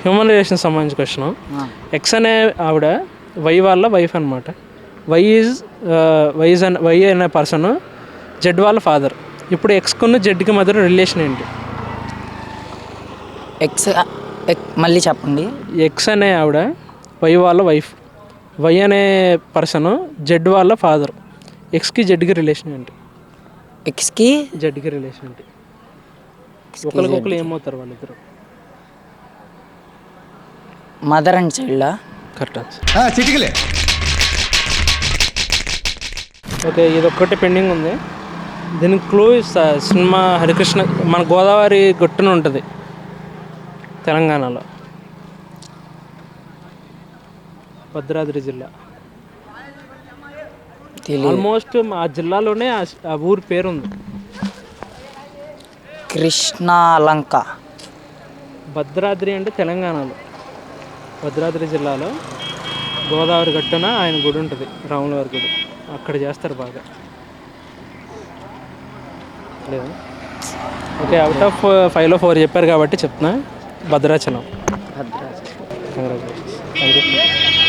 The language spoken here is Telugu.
హ్యూమన్ రిలేషన్ సంబంధించిన క్వశ్చన్. ఎక్స్ అనే ఆవిడ వై వాళ్ళ వైఫ్ అనమాట. వై అనే పర్సన్ జెడ్ వాళ్ళ ఫాదర్. ఇప్పుడు ఎక్స్కున్న జెడ్కి మధ్య రిలేషన్ ఏంటి? మళ్ళీ చెప్పండి. ఎక్స్ అనే ఆవిడ వై వాళ్ళ వైఫ్, వై అనే పర్సన్ జెడ్ వాళ్ళ ఫాదర్. ఎక్స్కి జెడ్కి రిలేషన్ ఏంటి? ఎక్స్కి జెడ్కి రిలేషన్ ఏంటి? ఒకరికొకరు ఏమవుతారు వాళ్ళిద్దరు? మదర్ అండ్ చైల్డా? Correct answer. ఓకే, ఇది ఒక్కటి పెండింగ్ ఉంది. దీనికి క్లూ ఇస్తా. సినిమా హరికృష్ణ మన గోదావరి గట్టున ఉంటుంది తెలంగాణలో, భద్రాద్రి జిల్లా. ఆల్మోస్ట్ ఆ జిల్లాలోనే ఆ ఊరి పేరు ఉంది. కృష్ణాలంక. భద్రాద్రి అంటే తెలంగాణలో, భద్రాద్రి జిల్లాలో గోదావరి గట్టున ఆయన గుడి ఉంటుంది, రాముల వారి గుడి. అక్కడ చేస్తారు బాగా. లేదా? ఓకే, అవుట్ ఆఫ్ 5లో 4 చెప్పారు కాబట్టి చెప్తున్నా. Bhadrachalam. Bhadrachalam. Congratulations. Thank you.